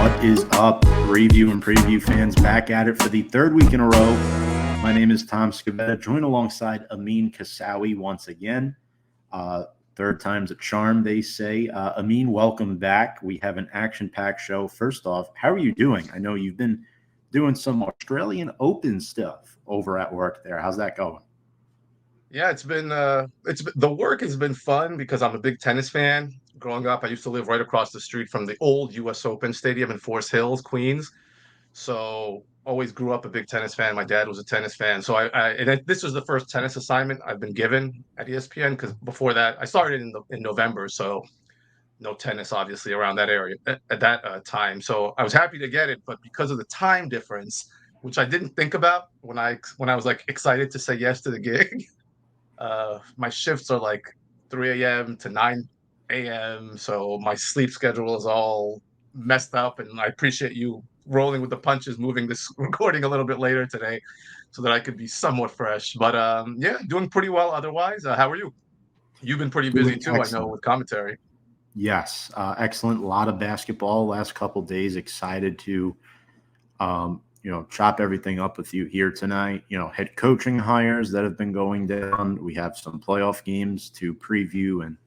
What is up, review and preview fans? Back at it for the third week in a row. My name is Tom Scavetta, joined alongside Amin Kasawi once again. Third time's a charm, they say. Amin, welcome back. We have an action-packed show. First off, how are you doing? I know you've been doing some Australian Open stuff over at work there. How's that going? Yeah, the work has been fun because I'm a big tennis fan. Growing up, I used to live right across the street from the old US Open Stadium in Forest Hills, Queens. So always grew up a big tennis fan. My dad was a tennis fan. This was the first tennis assignment I've been given at ESPN because before that I started in November, so no tennis obviously around that area at that time. So I was happy to get it, but because of the time difference, which I didn't think about when I was like excited to say yes to the gig. My shifts are like 3 a.m. to 9 a.m. So my sleep schedule is all messed up. And I appreciate you rolling with the punches, moving this recording a little bit later today so that I could be somewhat fresh. But yeah, doing pretty well otherwise. How are you? You've been pretty busy Doing too, I know, excellent. with commentary. Yes, excellent. A lot of basketball last couple days. Excited to chop everything up with you here tonight. Head coaching hires that have been going down. We have some playoff games to preview and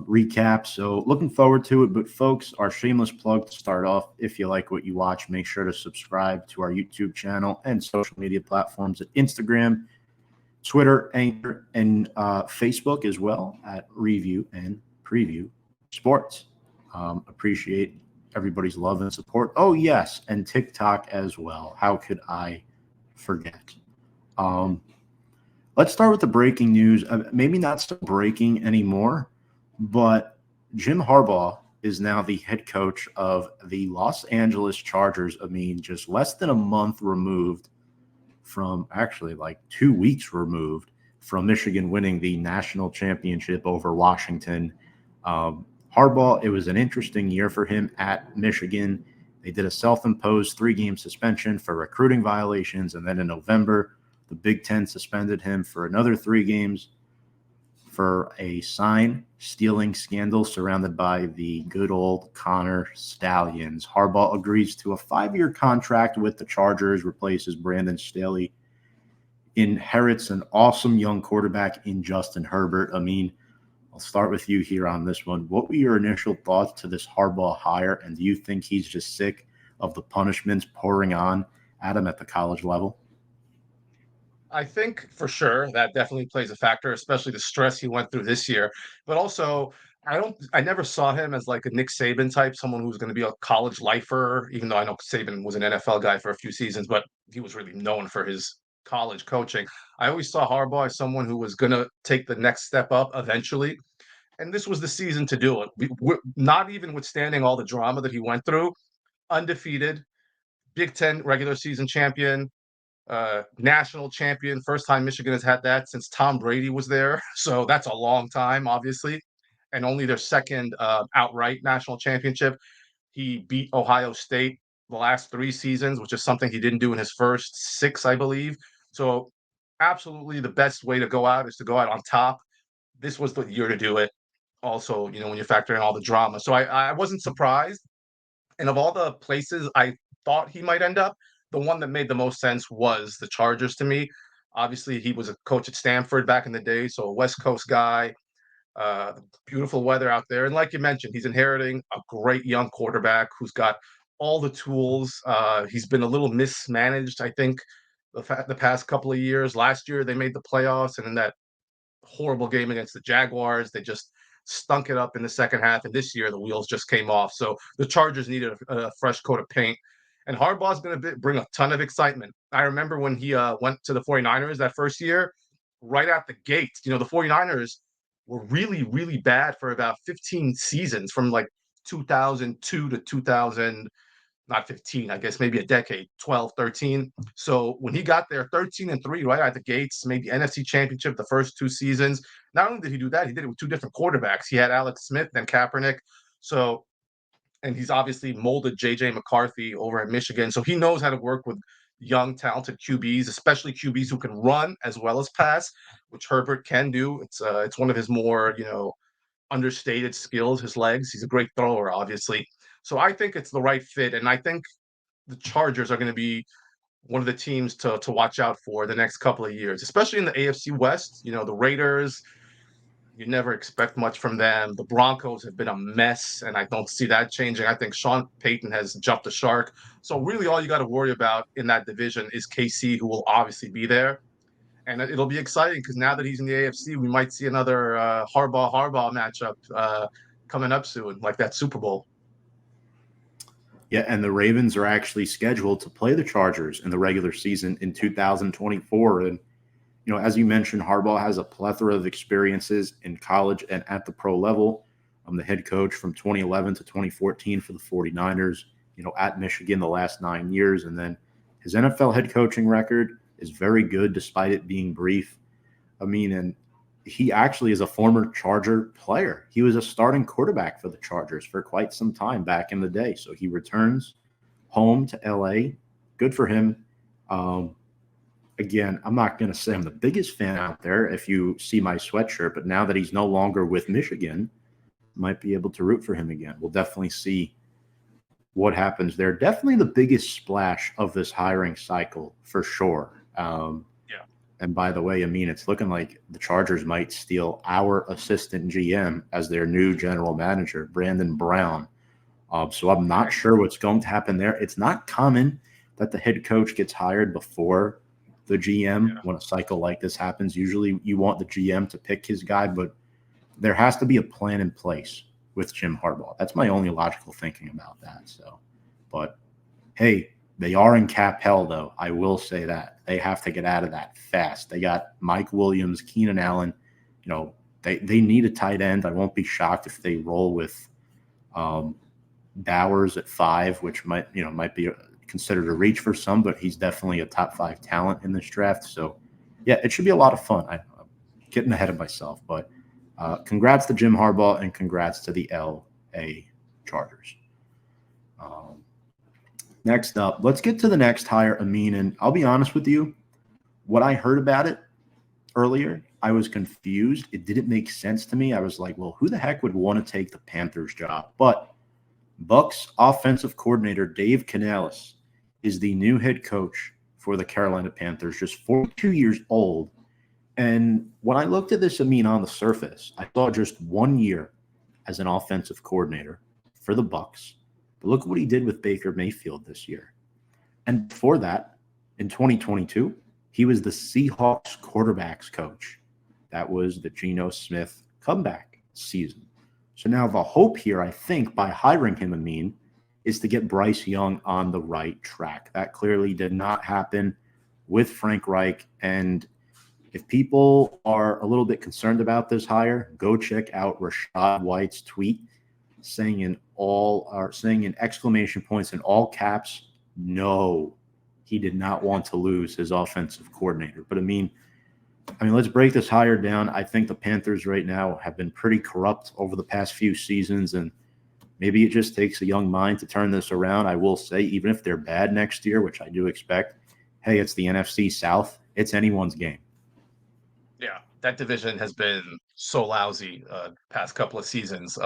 recap. So looking forward to it. But folks, our shameless plug to start off. If you like what you watch, make sure to subscribe to our YouTube channel and social media platforms at Instagram, Twitter, Anchor, and Facebook as well at Review and Preview Sports. Appreciate everybody's love and support. Oh, yes, and TikTok as well. How could I forget? Um, let's start with the breaking news. Maybe not so breaking anymore, but Jim Harbaugh is now the head coach of the Los Angeles Chargers. I mean, just less than a month removed from actually like 2 weeks removed from Michigan winning the national championship over Washington. Harbaugh, it was an interesting year for him at Michigan. They did a self-imposed 3-game suspension for recruiting violations, and then in November, the Big Ten suspended him for another 3 games for a sign stealing scandal surrounded by the good old Connor Stallions. Harbaugh agrees to a 5-year contract with the Chargers, replaces Brandon Staley, inherits an awesome young quarterback in Justin Herbert. I mean, I'll start with you here on this one. What were your initial thoughts to this Harbaugh hire, and do you think he's just sick of the punishments pouring on at him at the college level? I think for sure that definitely plays a factor, especially the stress he went through this year. But also, I never saw him as like a Nick Saban type, someone who's going to be a college lifer, even though I know Saban was an NFL guy for a few seasons, but he was really known for his college coaching. I always saw Harbaugh as someone who was going to take the next step up eventually. And this was the season to do it. Not even withstanding all the drama that he went through, undefeated, Big Ten regular season champion, national champion. First time Michigan has had that since Tom Brady was there. So that's a long time, obviously, and only their second outright national championship. He beat Ohio State the last 3 seasons, which is something he didn't do in his first 6, I believe. So absolutely the best way to go out is to go out on top. This was the year to do it. Also, when you factor in all the drama. So I wasn't surprised. And of all the places I thought he might end up, the one that made the most sense was the Chargers to me. Obviously, he was a coach at Stanford back in the day, so a West Coast guy, beautiful weather out there. And like you mentioned, he's inheriting a great young quarterback who's got all the tools. He's been a little mismanaged, I think, the past couple of years. Last year, they made the playoffs, and in that horrible game against the Jaguars. They just stunk it up in the second half, and this year the wheels just came off. So the Chargers needed a fresh coat of paint. And Harbaugh's going to bring a ton of excitement. I remember when he went to the 49ers that first year, right out the gate, the 49ers were really, really bad for about 15 seasons from like 2002 to 2000, not 15, I guess maybe a decade, 12, 13. So when he got there, 13-3 right out the gates, made the NFC Championship the first 2 seasons. Not only did he do that, he did it with 2 different quarterbacks. He had Alex Smith and Kaepernick. So, and he's obviously molded JJ McCarthy over at Michigan. So he knows how to work with young, talented QBs, especially QBs who can run as well as pass, which Herbert can do. It's one of his more, understated skills, his legs. He's a great thrower, obviously. So I think it's the right fit, and I think the Chargers are going to be one of the teams to watch out for the next couple of years, especially in the AFC West. You know, the Raiders, you never expect much from them. The Broncos have been a mess, and I don't see that changing. I think Sean Payton has jumped the shark. So really, all you got to worry about in that division is KC, who will obviously be there, and it'll be exciting because now that he's in the AFC, we might see another Harbaugh matchup coming up soon, like that Super Bowl. Yeah, and the Ravens are actually scheduled to play the Chargers in the regular season in 2024. And, as you mentioned, Harbaugh has a plethora of experiences in college and at the pro level. I'm the head coach from 2011 to 2014 for the 49ers, at Michigan the last 9 years. And then his NFL head coaching record is very good despite it being brief. And he actually is a former Charger player. He was a starting quarterback for the Chargers for quite some time back in the day. So he returns home to LA. Good for him. Again, I'm not going to say I'm the biggest fan out there if you see my sweatshirt, but now that he's no longer with Michigan, might be able to root for him again. We'll definitely see what happens there. Definitely the biggest splash of this hiring cycle for sure. Yeah. And by the way, it's looking like the Chargers might steal our assistant GM as their new general manager, Brandon Brown. So I'm not sure what's going to happen there. It's not common that the head coach gets hired before the GM when a cycle like this happens. Usually you want the GM to pick his guy, but there has to be a plan in place with Jim Harbaugh. That's my only logical thinking about that. So, but hey, they are in cap hell, though. I will say that. They have to get out of that fast. They got Mike Williams, Keenan Allen. They need a tight end. I won't be shocked if they roll with Bowers at 5, which might be considered a reach for some, but he's definitely a top 5 talent in this draft. So, yeah, it should be a lot of fun. I'm getting ahead of myself, but congrats to Jim Harbaugh and congrats to the LA Chargers. Next up, let's get to the next hire, Amin. And I'll be honest with you, what I heard about it earlier, I was confused. It didn't make sense to me. I was like, well, who the heck would want to take the Panthers job? But Bucs offensive coordinator Dave Canales is the new head coach for the Carolina Panthers, just 42 years old. And when I looked at this, Amin, on the surface, I saw just 1 year as an offensive coordinator for the Bucs. But look what he did with Baker Mayfield this year. And before that, in 2022, he was the Seahawks quarterbacks coach. That was the Geno Smith comeback season. So now the hope here, I think, by hiring him, Amin, is to get Bryce Young on the right track. That clearly did not happen with Frank Reich. And if people are a little bit concerned about this hire, go check out Rashad White's tweet saying in exclamation points in all caps, no, he did not want to lose his offensive coordinator. But let's break this hire down. I think the Panthers right now have been pretty corrupt over the past few seasons, and maybe it just takes a young mind to turn this around. I will say, even if they're bad next year, which I do expect, hey, it's the NFC South. It's anyone's game. Yeah, that division has been so lousy past couple of seasons.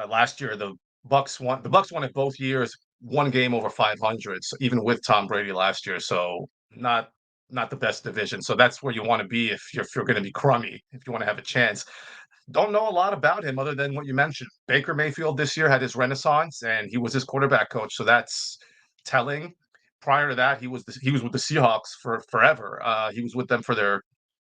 Last year, the Bucks won. The Bucks won it both years. One game over 500, so even with Tom Brady last year. So not the best division. So that's where you want to be if you're going to be crummy. If you want to have a chance. Don't know a lot about him other than what you mentioned. Baker Mayfield this year had his renaissance, and he was his quarterback coach. So that's telling. Prior to that, he was with the Seahawks for forever. He was with them for their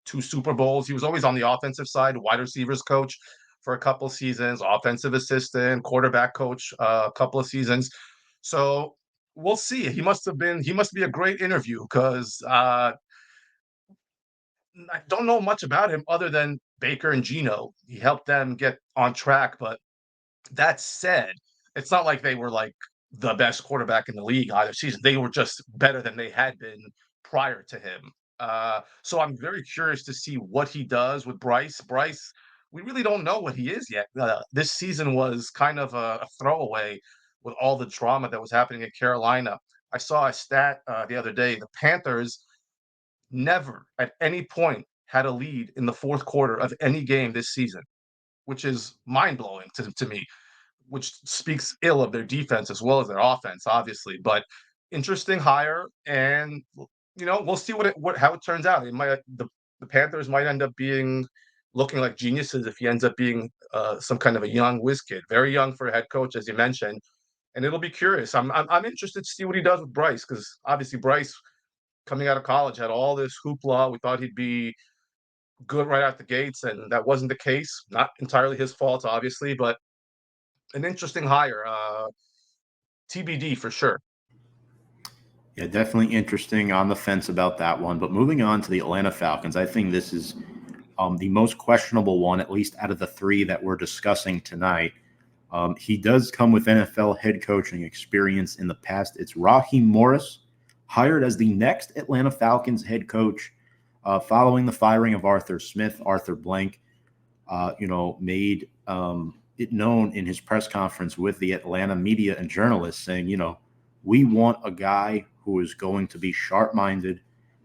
2 Super Bowls. He was always on the offensive side, wide receivers coach for a couple of seasons, offensive assistant, quarterback coach a couple of seasons. So we'll see. He must be a great interview because I don't know much about him other than Baker and Geno. He helped them get on track, but that said, it's not like they were like the best quarterback in the league either season. They were just better than they had been prior to him. So I'm very curious to see what he does with Bryce. Bryce, we really don't know what he is yet. This season was kind of a throwaway with all the drama that was happening in Carolina. I saw a stat the other day. The Panthers never at any point had a lead in the fourth quarter of any game this season, which is mind blowing to me. which speaks ill of their defense as well as their offense, obviously. But interesting hire, and we'll see how it turns out. The Panthers might end up being looking like geniuses if he ends up being some kind of a young whiz kid, very young for a head coach, as you mentioned. And it'll be curious. I'm interested to see what he does with Bryce, because obviously Bryce, coming out of college, had all this hoopla. We thought he'd be good right out the gates, and that wasn't the case. Not entirely his fault, obviously, but an interesting hire. TBD for sure. Yeah, definitely interesting, on the fence about that one. But moving on to the Atlanta Falcons, I think this is the most questionable one, at least out of the three that we're discussing tonight. He does come with NFL head coaching experience in the past. It's Raheem Morris, hired as the next Atlanta Falcons head coach following the firing of Arthur Smith. Arthur Blank, made it known in his press conference with the Atlanta media and journalists, saying, we want a guy who is going to be sharp-minded,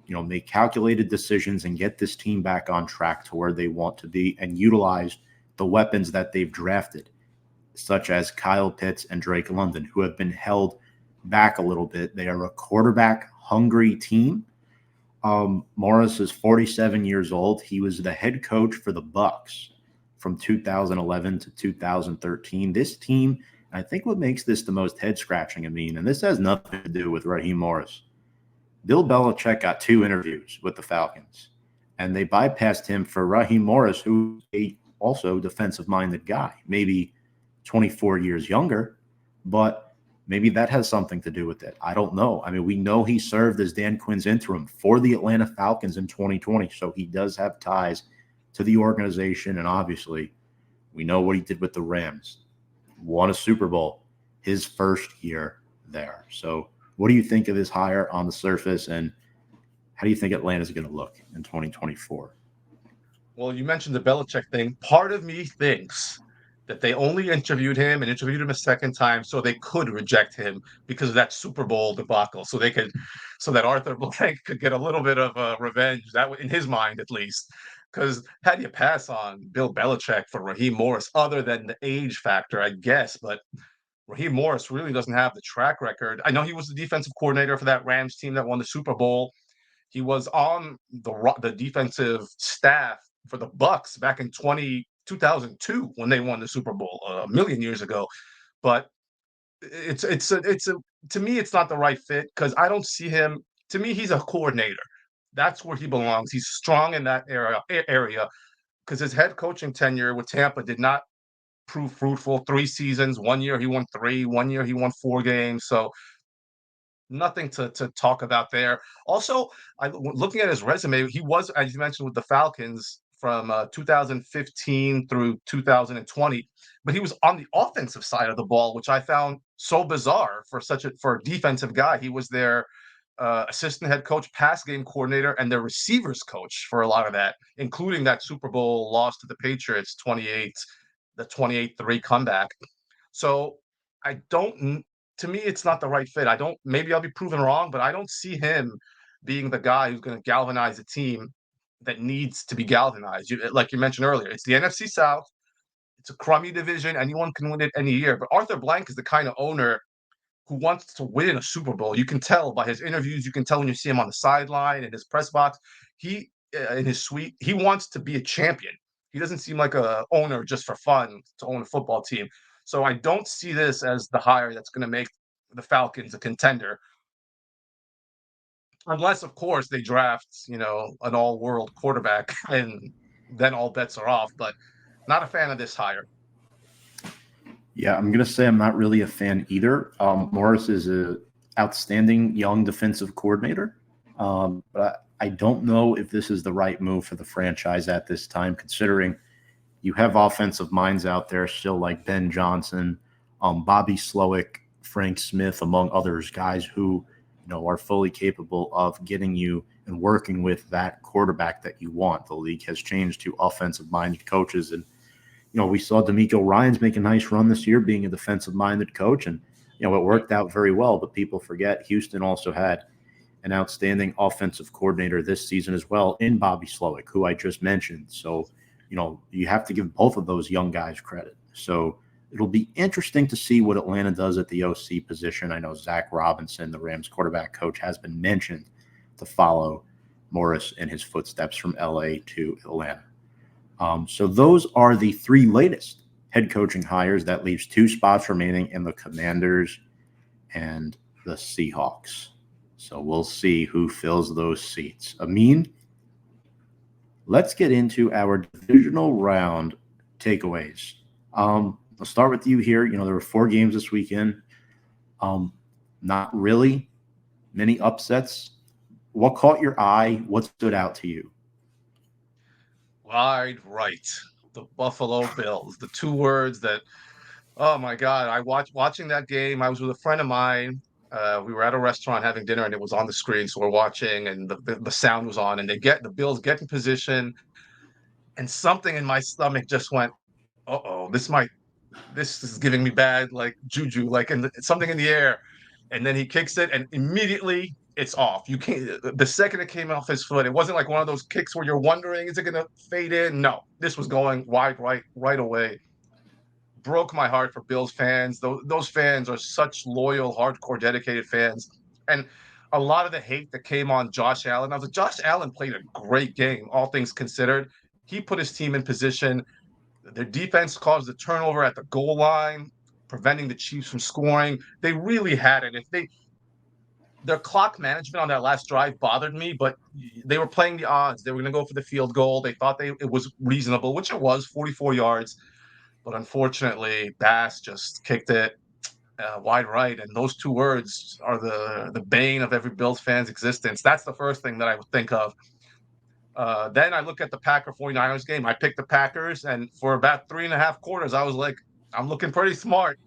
make calculated decisions and get this team back on track to where they want to be and utilize the weapons that they've drafted, such as Kyle Pitts and Drake London, who have been held back a little bit. They are a quarterback-hungry team. Morris is 47 years old. He was the head coach for the Bucs from 2011 to 2013. This team, I think what makes this the most head-scratching, and this has nothing to do with Raheem Morris. Bill Belichick got 2 interviews with the Falcons, and they bypassed him for Raheem Morris, who's also defensive-minded guy, maybe 24 years younger, but maybe that has something to do with it. I don't know. We know he served as Dan Quinn's interim for the Atlanta Falcons in 2020, so he does have ties to the organization, and obviously we know what he did with the Rams. Won a Super Bowl his first year there. So what do you think of his hire on the surface, and how do you think Atlanta's going to look in 2024? Well, you mentioned the Belichick thing. Part of me thinks that they only interviewed him a second time so they could reject him because of that Super Bowl debacle. So that Arthur Blank could get a little bit of revenge, in his mind at least. Because how do you pass on Bill Belichick for Raheem Morris, other than the age factor, I guess? But Raheem Morris really doesn't have the track record. I know he was the defensive coordinator for that Rams team that won the Super Bowl. He was on the defensive staff for the Bucs back in 2002 when they won the Super Bowl a million years ago. But to me, it's not the right fit, because I don't see him. To me, he's a coordinator. That's where he belongs. He's strong in that area, because his head coaching tenure with Tampa did not prove fruitful. 3 seasons, 1 year he won 3, 1 year he won 4 games. So nothing to talk about there. Also, looking at his resume, he was, as you mentioned, with the Falcons from 2015 through 2020, but he was on the offensive side of the ball, which I found so bizarre for a defensive guy. He was their assistant head coach, pass game coordinator, and their receivers coach for a lot of that, including that Super Bowl loss to the Patriots, the 28-3 comeback. So to me, it's not the right fit. Maybe I'll be proven wrong, but I don't see him being the guy who's going to galvanize a team that needs to be galvanized. Like you mentioned earlier, it's the NFC South. It's a crummy division. Anyone can win it any year. But Arthur Blank is the kind of owner who wants to win a Super Bowl. You can tell by his interviews. You can tell when you see him on the sideline, in his press box. In his suite, he wants to be a champion. He doesn't seem like a owner just for fun to own a football team. So I don't see this as the hire that's going to make the Falcons a contender. Unless, of course, they draft, an all-world quarterback, and then all bets are off. But not a fan of this hire. Yeah, I'm going to say I'm not really a fan either. Morris is an outstanding young defensive coordinator, but I don't know if this is the right move for the franchise at this time, considering you have offensive minds out there still like Ben Johnson, Bobby Slowick, Frank Smith, among others, guys who are fully capable of getting you and working with that quarterback that you want. The league has changed to offensive-minded coaches, and we saw D'Amico Ryans make a nice run this year being a defensive-minded coach, and it worked out very well. But people forget Houston also had an outstanding offensive coordinator this season as well in Bobby Slowick, who I just mentioned. So, you have to give both of those young guys credit. So It'll be interesting to see what Atlanta does at the OC position. I know Zach Robinson, the Rams quarterback coach, has been mentioned to follow Morris in his footsteps from LA to Atlanta. So those are the three latest head coaching hires. That leaves two spots remaining in the Commanders and the Seahawks. So we'll see who fills those seats. Amin, let's get into our divisional round takeaways. I'll start with you here. There were 4 games this weekend. Not really many upsets. What caught your eye? What stood out to you? Wide right. The Buffalo Bills. The 2 words that, oh my God, watching that game. I was with a friend of mine. We were at a restaurant having dinner and it was on the screen. So we're watching and the sound was on and the Bills get in position and something in my stomach just went, uh-oh, this is giving me bad like juju, like something in the air. And then he kicks it and immediately it's off. You can't, the second it came off his foot, it wasn't like one of those kicks where you're wondering, is it going to fade in? No, this was going wide right away. Broke my heart for Bills fans. Those fans are such loyal, hardcore, dedicated fans. And a lot of the hate that came on Josh Allen, I was like, Josh Allen played a great game, all things considered. He put his team in position. Their defense caused the turnover at the goal line, preventing the Chiefs from scoring. They really had it. Their clock management on that last drive bothered me, but they were playing the odds. They were going to go for the field goal. They thought it was reasonable, which it was, 44 yards. But unfortunately, Bass just kicked it wide right. And those 2 words are the bane of every Bills fan's existence. That's the first thing that I would think of. Then I look at the Packer 49ers game. I picked the Packers, and for about 3.5 quarters, I was like, I'm looking pretty smart.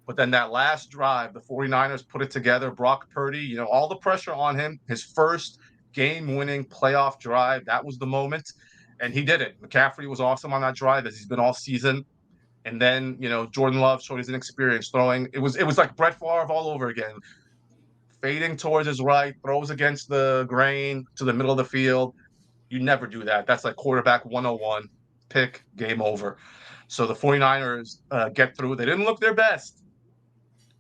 But then that last drive, the 49ers put it together. Brock Purdy, all the pressure on him, his first game-winning playoff drive, that was the moment. And he did it. McCaffrey was awesome on that drive, as he's been all season. And then, Jordan Love showed his inexperience throwing. It was like Brett Favre all over again. Fading towards his right, throws against the grain to the middle of the field. You never do that. That's like quarterback 101, pick, game over. So the 49ers get through. They didn't look their best,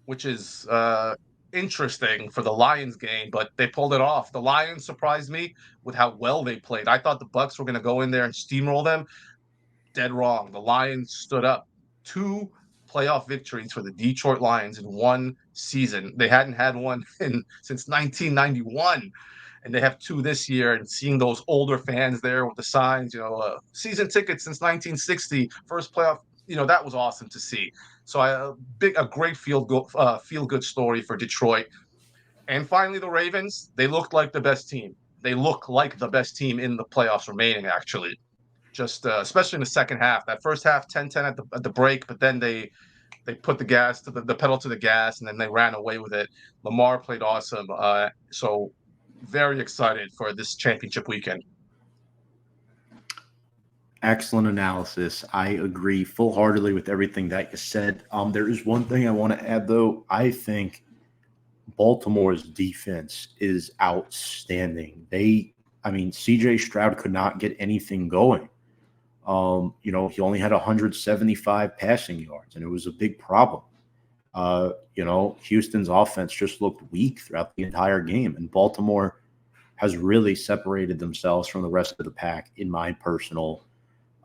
which is interesting for the Lions game, but they pulled it off. The Lions surprised me with how well they played. I thought the Bucs were going to go in there and steamroll them. Dead wrong. The Lions stood up. 2 playoff victories for the Detroit Lions in one season. They hadn't had one since 1991. And they have 2 this year. And seeing those older fans there with the signs, season tickets since 1960, first playoff, that was awesome to see. So a great feel good story for Detroit. And finally, the Ravens, they looked like the best team. They look like the best team in the playoffs remaining, actually. Just especially in the second half. That first half, 10-10 at the break, but then they put the gas to the pedal to the gas, and then they ran away with it. Lamar played awesome. So very excited for this championship weekend. Excellent analysis. I agree full-heartedly with everything that you said. There is one thing I want to add, though. I think Baltimore's defense is outstanding. CJ Stroud could not get anything going. He only had 175 passing yards, and it was a big problem. Houston's offense just looked weak throughout the entire game, and Baltimore has really separated themselves from the rest of the pack, in my personal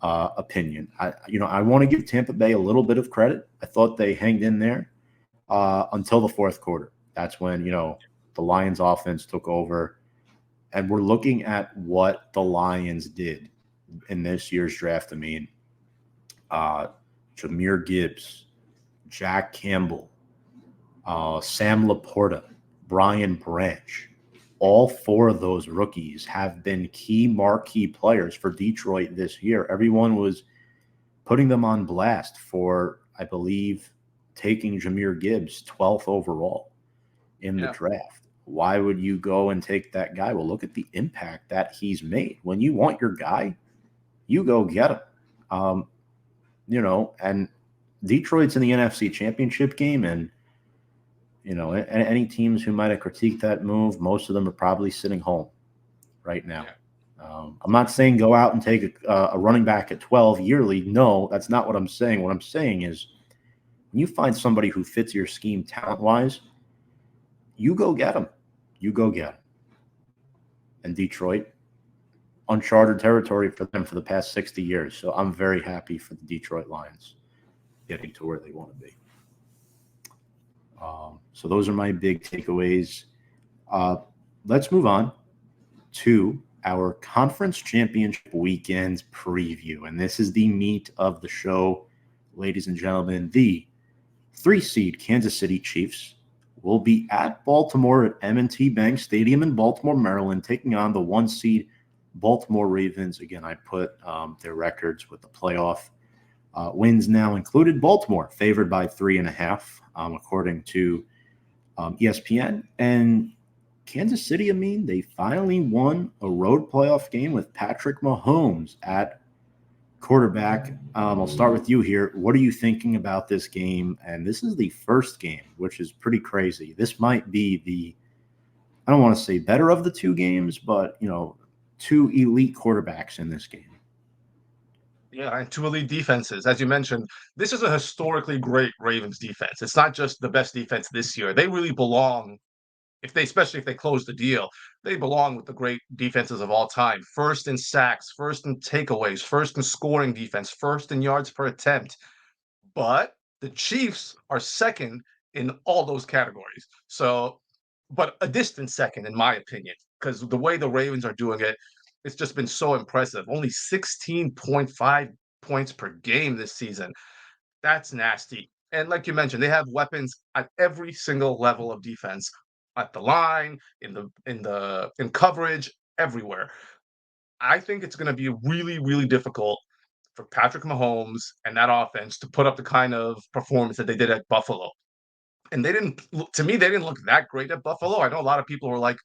opinion. I want to give Tampa Bay a little bit of credit. I thought they hanged in there until the fourth quarter. That's when, the Lions offense took over, and we're looking at what the Lions did in this year's draft. Jameer Gibbs, Jack Campbell, Sam Laporta, Brian Branch. All 4 of those rookies have been key marquee players for Detroit this year. Everyone was putting them on blast for, I believe, taking Jameer Gibbs 12th overall in the draft. Why would you go and take that guy? Well, look at the impact that he's made. When you want your guy, you go get him. And Detroit's in the NFC Championship game, and any teams who might have critiqued that move, most of them are probably sitting home right now. I'm not saying go out and take a running back at 12 yearly. No, that's not what I'm saying. What I'm saying is When you find somebody who fits your scheme talent-wise, you go get them. You go get them. And Detroit, uncharted territory for them for the past 60 years. So I'm very happy for the Detroit Lions getting to where they want to be. So those are my big takeaways. Let's move on to our conference championship weekend preview. And this is the meat of the show, ladies and gentlemen. The 3-seed Kansas City Chiefs will be at Baltimore at M&T Bank Stadium in Baltimore, Maryland, taking on the 1-seed Baltimore Ravens. Again, I put their records with the playoff wins now included. Baltimore favored by 3.5, according to ESPN. And Kansas City, they finally won a road playoff game with Patrick Mahomes at quarterback. I'll start with you here. What are you thinking about this game? And this is the first game, which is pretty crazy. This might be I don't want to say better of the two games, but, two elite quarterbacks in this game. Yeah, and two elite defenses. As you mentioned, this is a historically great Ravens defense. It's not just the best defense this year. They really belong, especially if they close the deal, they belong with the great defenses of all time. First in sacks, first in takeaways, first in scoring defense, first in yards per attempt. But the Chiefs are second in all those categories. So, but a distant second, in my opinion, because the way the Ravens are doing it, it's just been so impressive. Only 16.5 points per game this season. That's nasty. And like you mentioned, they have weapons at every single level of defense, at the line, in coverage, everywhere. I think it's going to be really, really difficult for Patrick Mahomes and that offense to put up the kind of performance that they did at Buffalo. And they didn't, to me, they didn't look that great at Buffalo. I know a lot of people were like,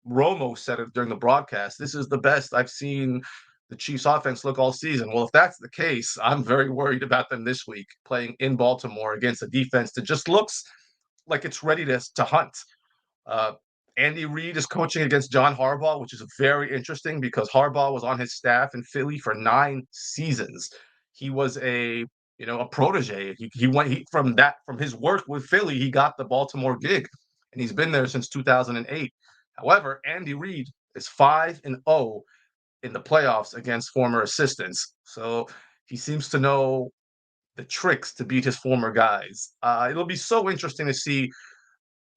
Romo said it during the broadcast, this is the best I've seen the Chiefs offense look all season. Well, if that's the case, I'm very worried about them this week playing in Baltimore against a defense that just looks like it's ready to hunt. Uh, Andy Reid is coaching against John Harbaugh, which is very interesting because Harbaugh was on his staff in Philly for 9 seasons. He was a protege. From his work with Philly, he got the Baltimore gig, and he's been there since 2008. However, Andy Reid is 5-0 in the playoffs against former assistants, so he seems to know the tricks to beat his former guys. It'll be so interesting to see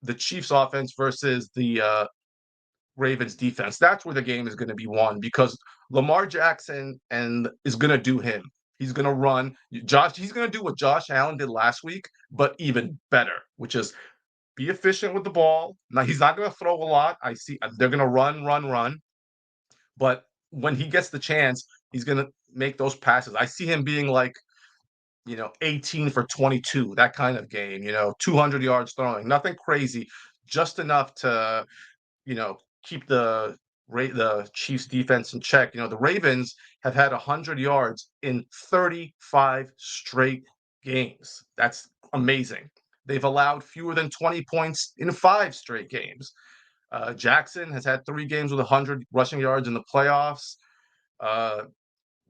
the Chiefs offense versus the Ravens defense. That's where the game is going to be won because Lamar Jackson is going to do him. He's going to run. He's going to do what Josh Allen did last week, but even better, which is be efficient with the ball. Now, he's not going to throw a lot. I see they're going to run. But when he gets the chance, he's going to make those passes. I see him being like, 18 for 22, that kind of game, 200 yards throwing, nothing crazy, just enough to, keep the Chiefs defense in check. The Ravens have had 100 yards in 35 straight games. That's amazing. They've allowed fewer than 20 points in 5 straight games. Jackson has had 3 games with 100 rushing yards in the playoffs.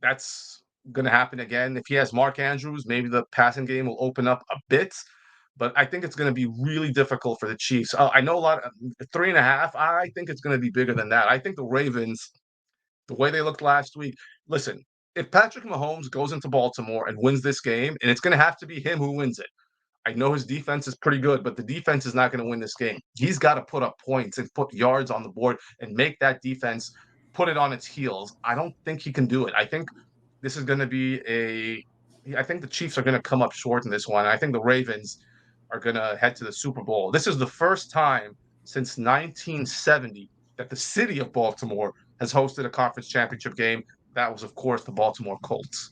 That's going to happen again. If he has Mark Andrews, maybe the passing game will open up a bit. But I think it's going to be really difficult for the Chiefs. I know a lot of 3.5. I think it's going to be bigger than that. I think the Ravens, the way they looked last week, listen, if Patrick Mahomes goes into Baltimore and wins this game, and it's going to have to be him who wins it. I know his defense is pretty good, but the defense is not going to win this game. He's got to put up points and put yards on the board and make that defense put it on its heels. I don't think he can do it. I think this is going to be I think the Chiefs are going to come up short in this one. I think the Ravens are going to head to the Super Bowl. This is the first time since 1970 that the city of Baltimore has hosted a conference championship game. That was, of course, the Baltimore Colts.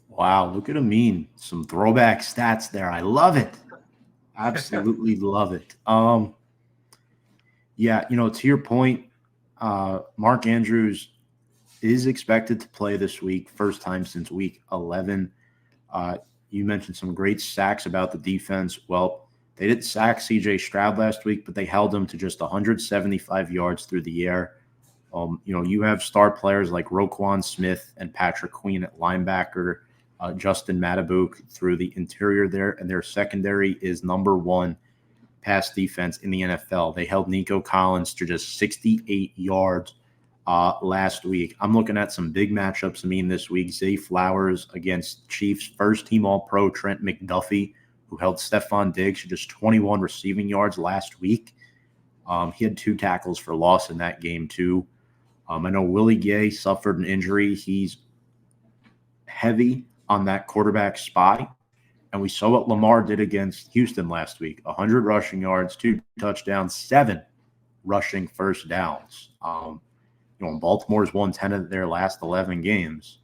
Wow, look at him some throwback stats there. I love it. Absolutely love it. Yeah, to your point, Mark Andrews is expected to play this week, first time since week 11. You mentioned some great sacks about the defense. Well, they didn't sack C.J. Stroud last week, but they held him to just 175 yards through the air. You have star players like Roquan Smith and Patrick Queen at linebacker. Justin Matabuk through the interior there, and their secondary is number one pass defense in the NFL. They held Nico Collins to just 68 yards last week. I'm looking at some big matchups. This week, Zay Flowers against Chiefs first-team All-Pro Trent McDuffie, who held Stephon Diggs to just 21 receiving yards last week. He had 2 tackles for loss in that game, too. I know Willie Gay suffered an injury. He's heavy on that quarterback spot. And we saw what Lamar did against Houston last week. 100 rushing yards, 2 touchdowns, 7 rushing first downs. Baltimore's won 10 of their last 11 games,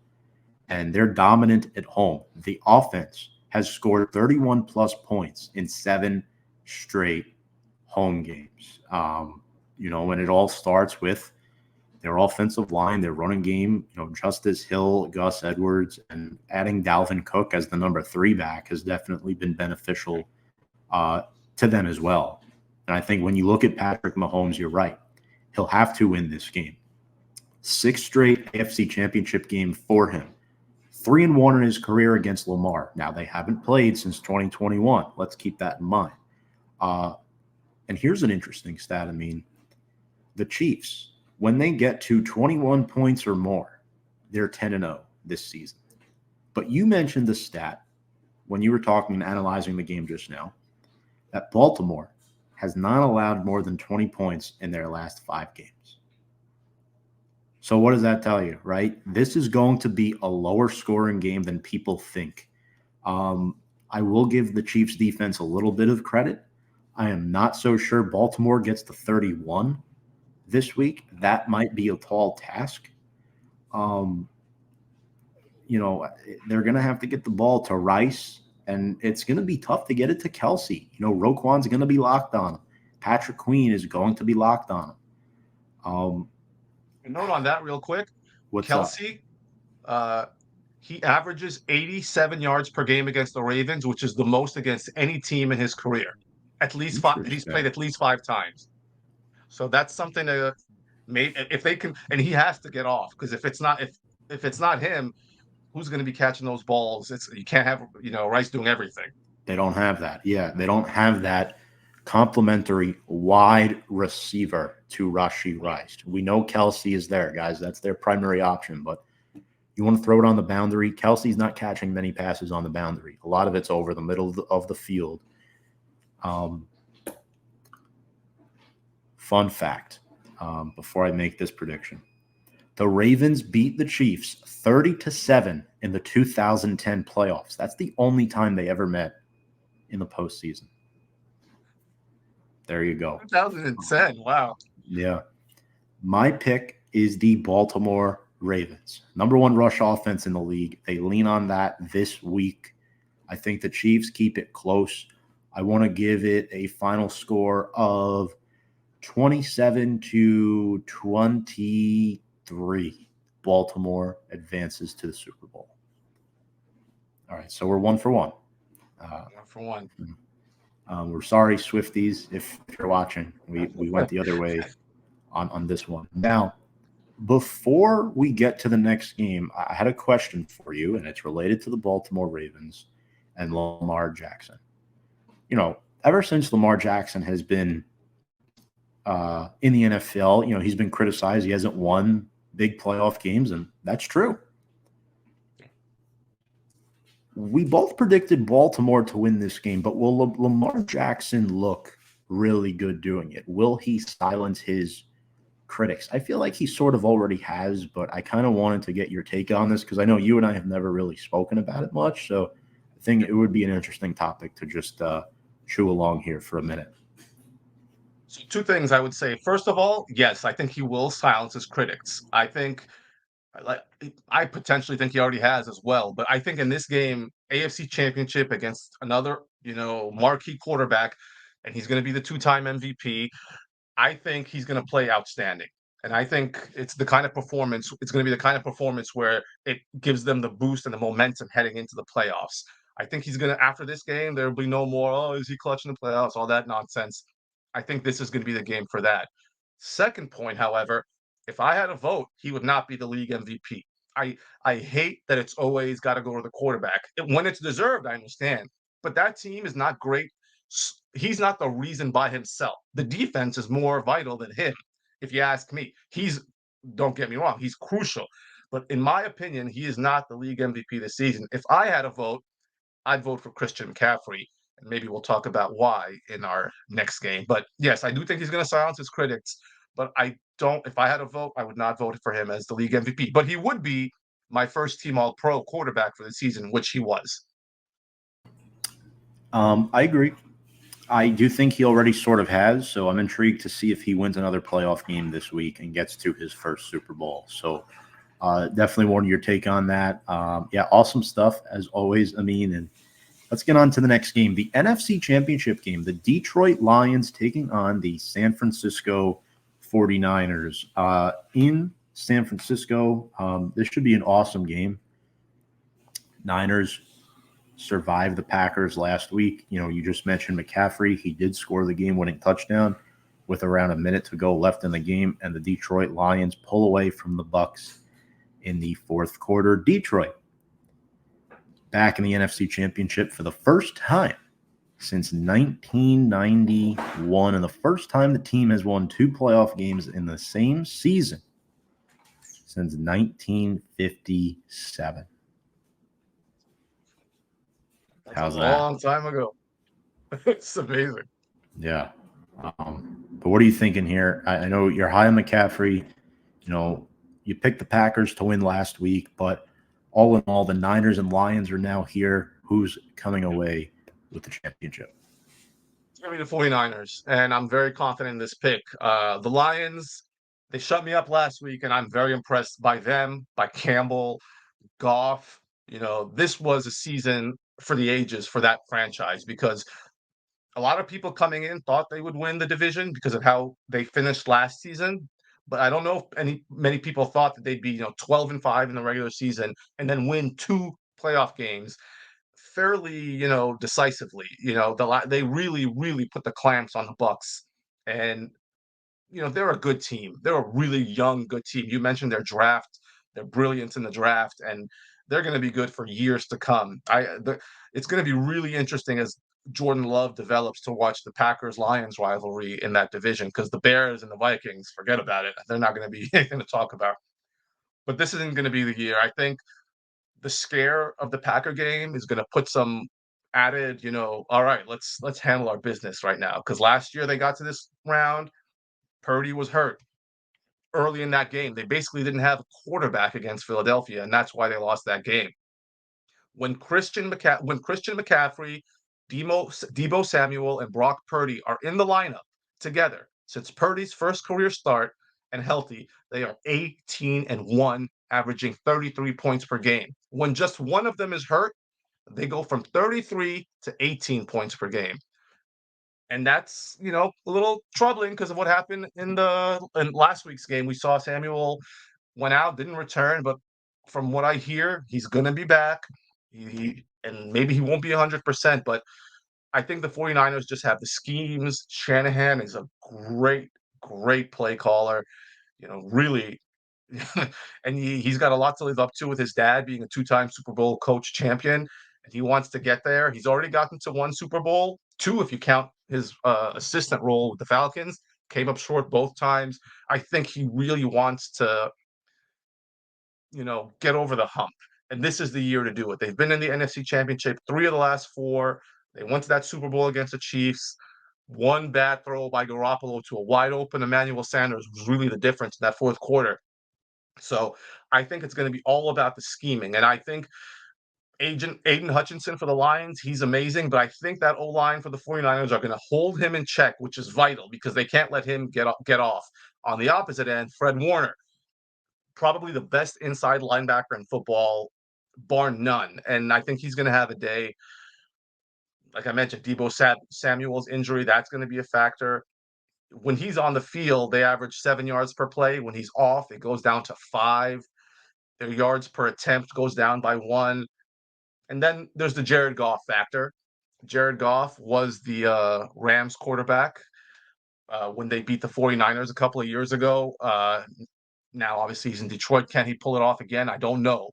and they're dominant at home. The offense has scored 31-plus points in 7 straight home games. And it all starts with their offensive line, their running game, Justice Hill, Gus Edwards, and adding Dalvin Cook as the number 3 back has definitely been beneficial to them as well. And I think when you look at Patrick Mahomes, you're right. He'll have to win this game. 6 straight AFC Championship game for him. 3-1 in his career against Lamar. Now, they haven't played since 2021. Let's keep that in mind. And here's an interesting stat. The Chiefs, when they get to 21 points or more, they're 10-0 this season. But you mentioned the stat when you were talking and analyzing the game just now that Baltimore has not allowed more than 20 points in their last 5 games. So what does that tell you, right? This is going to be a lower scoring game than people think. I will give the Chiefs defense a little bit of credit. I am not so sure Baltimore gets to 31 this week. That might be a tall task. They're going to have to get the ball to Rice, and it's going to be tough to get it to Kelsey. Roquan's going to be locked on him. Patrick Queen is going to be locked on him. A note on that real quick. What's Kelsey, he averages 87 yards per game against the Ravens, which is the most against any team in his career. At least 5. He's played at least 5 times. So that's something to if they can, and he has to get off, because if it's not him, who's going to be catching those balls? You can't have Rice doing everything. They don't have that. Yeah, they don't have that complementary wide receiver to Rashee Rice. We know Kelsey is there, guys. That's their primary option. But you want to throw it on the boundary. Kelsey's not catching many passes on the boundary. A lot of it's over the middle of the field. Fun fact, before I make this prediction. The Ravens beat the Chiefs 30-7 in the 2010 playoffs. That's the only time they ever met in the postseason. There you go. 2010, wow. Yeah. My pick is the Baltimore Ravens. Number 1 rush offense in the league. They lean on that this week. I think the Chiefs keep it close. I want to give it a final score of 27-23. Baltimore advances to the Super Bowl. All right, so we're 1 for 1. 1 for 1. We're sorry, Swifties, if you're watching. We went the other way on this one. Now, before we get to the next game, I had a question for you, and it's related to the Baltimore Ravens and Lamar Jackson. Ever since Lamar Jackson has been in the NFL, he's been criticized. He hasn't won big playoff games, and that's true. We both predicted Baltimore to win this game, but will Lamar Jackson look really good doing it? Will he silence his critics? I feel like he sort of already has, but I kind of wanted to get your take on this because I know you and I have never really spoken about it much, so I think it would be an interesting topic to just chew along here for a minute. So 2 things I would say. First of all, yes, I think he will silence his critics. I potentially think he already has as well. But I think in this game, AFC Championship against another, marquee quarterback, and he's going to be the 2-time MVP, I think he's going to play outstanding. And I think it's going to be the kind of performance where it gives them the boost and the momentum heading into the playoffs. I think he's going to, after this game, there will be no more, is he clutching the playoffs, all that nonsense. I think this is going to be the game for that. Second point, however, if I had a vote, he would not be the league MVP. I hate that it's always got to go to the quarterback. When it's deserved, I understand, but that team is not great. He's not the reason by himself. The defense is more vital than him, if you ask me. Don't get me wrong, he's crucial, but in my opinion, he is not the league MVP this season. If I had a vote, I'd vote for Christian McCaffrey, and maybe we'll talk about why in our next game. But yes, I do think he's going to silence his critics. But I don't. If I had a vote, I would not vote for him as the league MVP. But he would be my first team All Pro quarterback for the season, which he was. I agree. I do think he already sort of has, so I'm intrigued to see if he wins another playoff game this week and gets to his first Super Bowl. So definitely wanted your take on that. Yeah, awesome stuff as always, Amin. And let's get on to the next game, the NFC Championship game, the Detroit Lions taking on the San Francisco 49ers in San Francisco. This should be an awesome game. Niners survived the Packers last week. You know, you just mentioned McCaffrey. He did score the game-winning touchdown with around a minute to go left in the game, and the Detroit Lions pull away from the Bucs in the fourth quarter. Detroit back in the NFC Championship for the first time since 1991, and the first time the team has won 2 playoff games in the same season since 1957. How's that? A long time ago. It's amazing. Yeah. But what are you thinking here? I know you're high on McCaffrey. You know, you picked the Packers to win last week, but all in all, the Niners and Lions are now here. Who's coming away with the championship? It's going to be the 49ers, and I'm very confident in this pick. The Lions, they shut me up last week, and I'm very impressed by them, by Campbell, Goff. You know, this was a season for the ages for that franchise because a lot of people coming in thought they would win the division because of how they finished last season. But I don't know if many people thought that they'd be 12-5 in the regular season and then win 2 playoff games fairly decisively. They really put the clamps on the Bucks, and they're a good team. They're a really young, good team. You mentioned their brilliance in the draft, and they're going to be good for years to come. It's going to be really interesting as Jordan Love develops to watch the Packers-Lions rivalry in that division because the Bears and the Vikings, forget about it. They're not going to be anything to talk about. But this isn't going to be the year. I think the scare of the Packer game is going to put some added, all right, let's handle our business right now. Because last year they got to this round, Purdy was hurt early in that game. They basically didn't have a quarterback against Philadelphia, and that's why they lost that game. When Christian McCaffrey, Deebo Samuel, and Brock Purdy are in the lineup together, since Purdy's first career start and healthy, they are 18-1, averaging 33 points per game. When just one of them is hurt, they go from 33 to 18 points per game. And that's, a little troubling because of what happened in last week's game. We saw Samuel went out, didn't return, but from what I hear, he's going to be back. And maybe he won't be 100%, but I think the 49ers just have the schemes. Shanahan is a great play caller, really. And he's got a lot to live up to with his dad being a 2-time Super Bowl coach champion. And he wants to get there. He's already gotten to 1 Super Bowl, 2 if you count his assistant role with the Falcons. Came up short both times. I think he really wants to, get over the hump. And this is the year to do it. They've been in the NFC Championship 3 of the last 4. They went to that Super Bowl against the Chiefs. One bad throw by Garoppolo to a wide open Emmanuel Sanders was really the difference in that fourth quarter. So I think it's going to be all about the scheming. And I think Aiden Hutchinson for the Lions, he's amazing. But I think that O-line for the 49ers are going to hold him in check, which is vital because they can't let him get off. On the opposite end, Fred Warner, probably the best inside linebacker in football, bar none. And I think he's going to have a day. Like I mentioned, Deebo Samuel's injury, that's going to be a factor. When he's on the field, they average 7 yards per play. When he's off, it goes down to 5. Their yards per attempt goes down by 1. And then there's the Jared Goff factor. Jared Goff was the Rams quarterback when they beat the 49ers a couple of years ago. Now, obviously, he's in Detroit. Can he pull it off again? I don't know.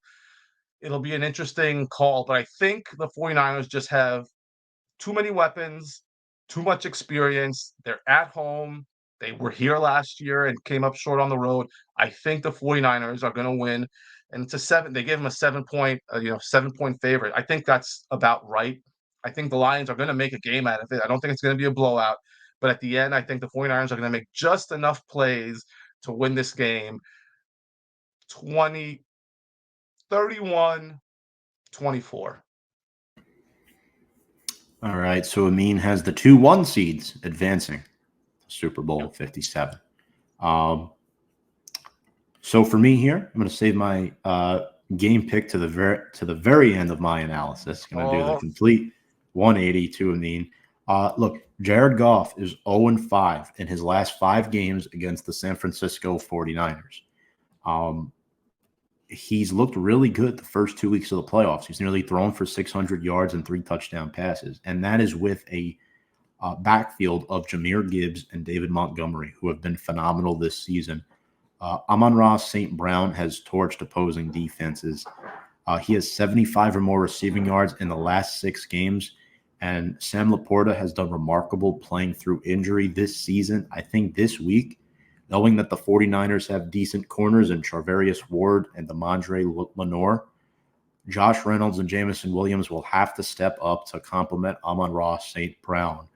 It'll be an interesting call, but I think the 49ers just have too many weapons, too much experience. They're at home. They were here last year and came up short on the road. I think the 49ers are going to win. And it's a 7. They gave them a 7 point, 7 point favorite. I think that's about right. I think the Lions are going to make a game out of it. I don't think it's going to be a blowout. But at the end, I think the 49ers are going to make just enough plays to win this game 20, 31, 24. All right. So Amin has the 2-1 seeds advancing to Super Bowl 57. So for me here, I'm going to save my game pick to the very end of my analysis. Going to do the complete 180 to Amin. Look, Jared Goff is 0-5 in his last 5 games against the San Francisco 49ers. He's looked really good the first 2 weeks of the playoffs. He's nearly thrown for 600 yards and 3 touchdown passes, and that is with a backfield of Jahmyr Gibbs and David Montgomery, who have been phenomenal this season. Amon-Ra St. Brown has torched opposing defenses. He has 75 or more receiving yards in the last 6 games, and Sam Laporta has done remarkable playing through injury this season. I think this week, knowing that the 49ers have decent corners in Charvarius Ward and De'Mondre Lenore, Josh Reynolds and Jameson Williams will have to step up to complement Amon-Ra St. Brown.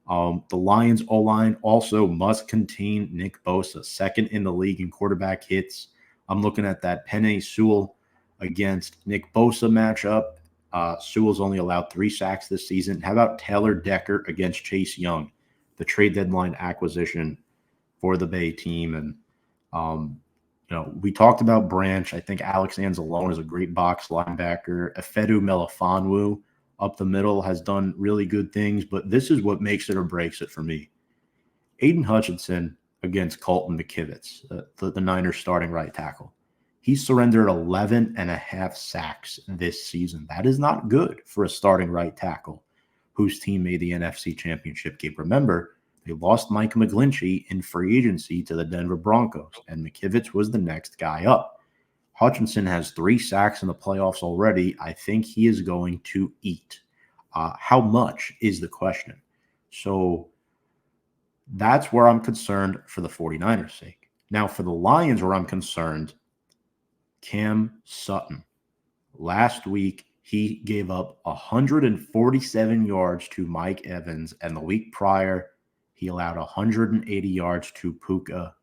The Lions O-line also must contain Nick Bosa, second in the league in quarterback hits. I'm looking at that Penei Sewell against Nick Bosa matchup. Sewell's only allowed 3 sacks this season. How about Taylor Decker against Chase Young, the trade deadline acquisition for the Bay team? And, we talked about Branch. I think Alex Anzalone is a great box linebacker. Efedu Melifonwu up the middle has done really good things, but this is what makes it or breaks it for me. Aiden Hutchinson against Colton McKivitz, the Niners starting right tackle. He's surrendered 11.5 sacks this season. That is not good for a starting right tackle whose team made the NFC Championship game. Remember, they lost Mike McGlinchey in free agency to the Denver Broncos, and McKivitz was the next guy up. Hutchinson has 3 sacks in the playoffs already. I think he is going to eat. How much is the question? So that's where I'm concerned for the 49ers' sake. Now, for the Lions, where I'm concerned, Cam Sutton. Last week, he gave up 147 yards to Mike Evans, and the week prior, he allowed 180 yards to Puka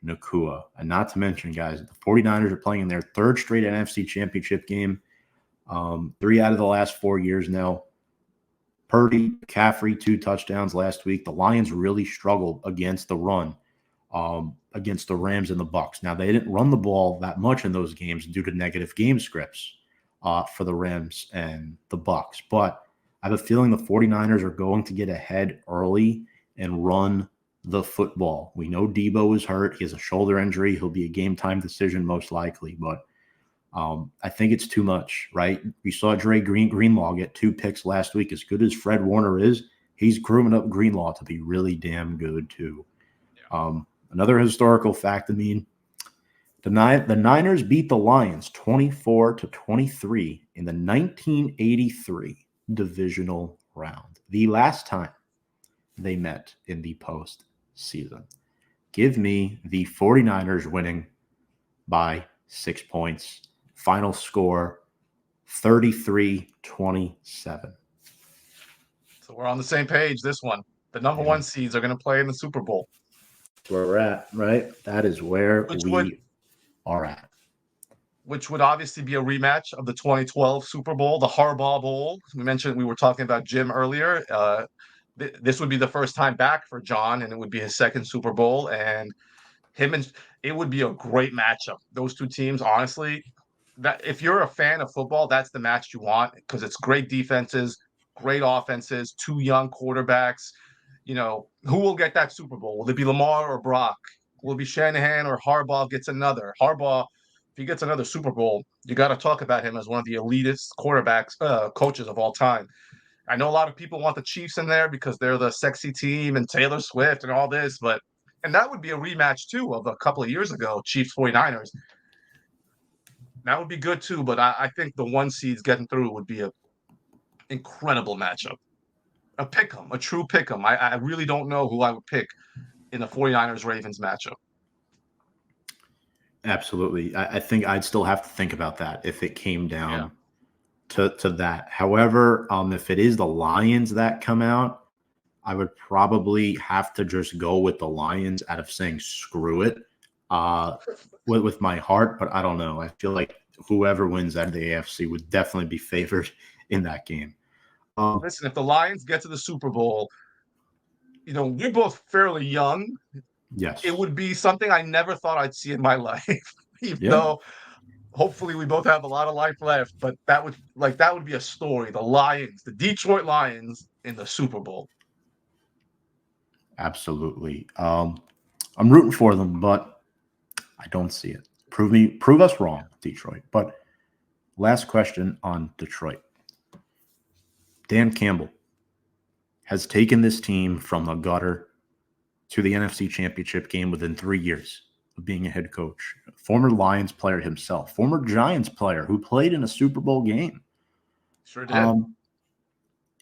Nacua. And not to mention, guys, the 49ers are playing in their 3rd straight NFC Championship game. 3 out of the last 4 years now. Purdy, McCaffrey, 2 touchdowns last week. The Lions really struggled against the run, against the Rams and the Bucs. Now, they didn't run the ball that much in those games due to negative game scripts for the Rams and the Bucs. But I have a feeling the 49ers are going to get ahead early and run the football. We know Debo is hurt. He has a shoulder injury. He'll be a game-time decision most likely, but I think it's too much, right? We saw Dre Greenlaw get 2 picks last week. As good as Fred Warner is, he's grooming up Greenlaw to be really damn good too. Another historical fact, the Niners beat the Lions 24-23 in the 1983 divisional round, the last time they met in the postseason. Give me the 49ers winning by 6 points. Final score, 33-27. So we're on the same page, this one. The number 1 seeds are going to play in the Super Bowl. That's where we're at, right? That is where we are at. Which would obviously be a rematch of the 2012 Super Bowl, the Harbaugh Bowl. We were talking about Jim earlier. This would be the first time back for John, and it would be his 2nd Super Bowl. And it would be a great matchup. Those 2 teams, honestly, that if you're a fan of football, that's the match you want because it's great defenses, great offenses, 2 young quarterbacks. Who will get that Super Bowl? Will it be Lamar or Brock? Will it be Shanahan or Harbaugh gets another? Harbaugh, if he gets another Super Bowl, you got to talk about him as one of the elitist quarterbacks, coaches of all time. I know a lot of people want the Chiefs in there because they're the sexy team and Taylor Swift and all this, but And that would be a rematch, too, of a couple of years ago, Chiefs 49ers. That would be good, too. But I think the one seeds getting through would be an incredible matchup. A pick 'em, a true pick 'em. I really don't know who I would pick in the 49ers Ravens matchup. Absolutely. I think I'd still have to think about that if it came Yeah. down to that. However, if it is the Lions that come out, I would probably have to just go with the Lions out of saying screw it with my heart. But I don't know. I feel like whoever wins out of the AFC would definitely be favored in that game. Listen, if the Lions get to the Super Bowl, we're both fairly young. It Yes. would be something I never thought I'd see in my life, even Yeah. though hopefully we both have a lot of life left. But that would be a story. The Lions, the Detroit Lions in the Super Bowl. Absolutely. I'm rooting for them, but I don't see it. Prove us wrong, Detroit. But last question on Detroit. Dan Campbell has taken this team from the gutter to the NFC Championship game within 3 years of being a head coach. Former Lions player himself, former Giants player who played in a Super Bowl game. Sure did.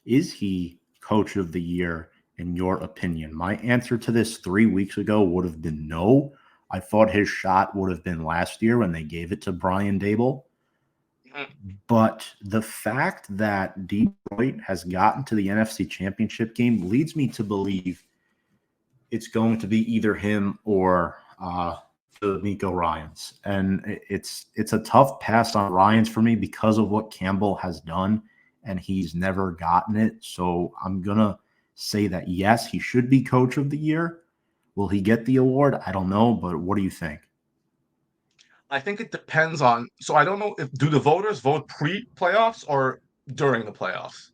Is he coach of the year in your opinion? My answer to this 3 weeks ago would have been no. I thought his shot would have been last year when they gave it to Brian Daboll. But the fact that Detroit has gotten to the NFC Championship game leads me to believe it's going to be either him or D'Amico Ryans. And it's a tough pass on Ryans for me because of what Campbell has done, and he's never gotten it. So I'm going to say that, yes, he should be coach of the year. Will he get the award? I don't know, but what do you think? I think it depends on. So I don't know if do the voters vote pre-playoffs or during the playoffs.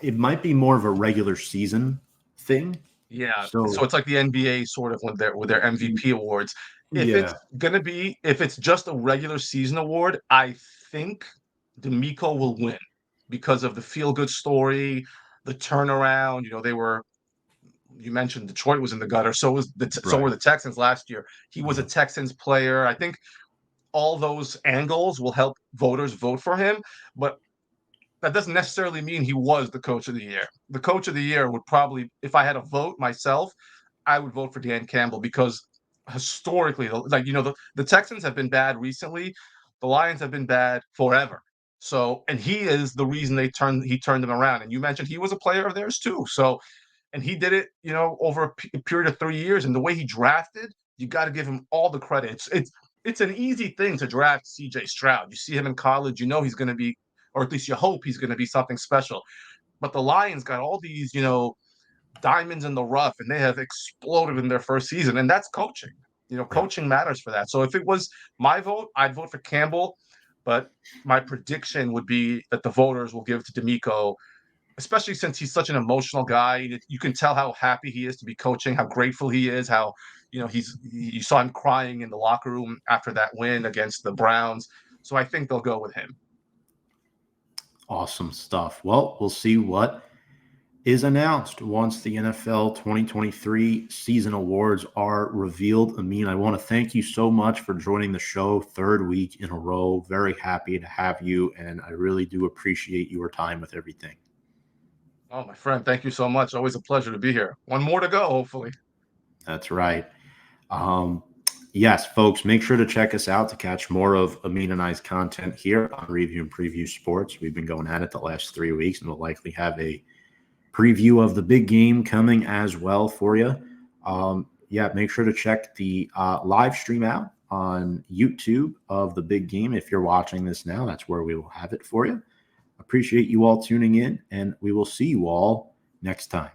It might be more of a regular season thing. Yeah, so So it's like the NBA sort of with their MVP awards. yeah, If it's just a regular season award, I think D'Amico will win because of the feel-good story, the turnaround. You mentioned Detroit was in the gutter, so were right. the Texans last year. He was a Yeah, Texans player. I think all those angles will help voters vote for him, but that doesn't necessarily mean he was the coach of the year. The coach of the year would probably, if I had a vote myself, I would vote for Dan Campbell because historically, the Texans have been bad recently. The Lions have been bad forever. So, and he is the reason he turned them around. And you mentioned he was a player of theirs too. So, and he did it, over a period of 3 years. And the way he drafted, you got to give him all the credit. It's an easy thing to draft C.J. Stroud. You see him in college, he's going to be, or at least you hope he's going to be something special. But the Lions got all these, diamonds in the rough, and they have exploded in their first season, and that's coaching. yeah. Coaching matters for that. So if it was my vote, I'd vote for Campbell, but my prediction would be that the voters will give it to D'Amico, especially since he's such an emotional guy. You can tell how happy he is to be coaching, how grateful he is, how you saw him crying in the locker room after that win against the Browns. So I think they'll go with him. Awesome stuff. Well, we'll see what is announced once the NFL 2023 season awards are revealed. Amin, I want to thank you so much for joining the show 3rd week in a row. Very happy to have you, and I really do appreciate your time with everything. Oh, my friend, thank you so much. Always a pleasure to be here. One more to go, hopefully. That's right. Yes, folks, make sure to check us out to catch more of Amin and I's content here on Review and Preview Sports. We've been going at it the last 3 weeks, and we'll likely have a preview of the big game coming as well for you. Make sure to check the live stream out on YouTube of the big game. If you're watching this now, that's where we will have it for you. Appreciate you all tuning in, and we will see you all next time.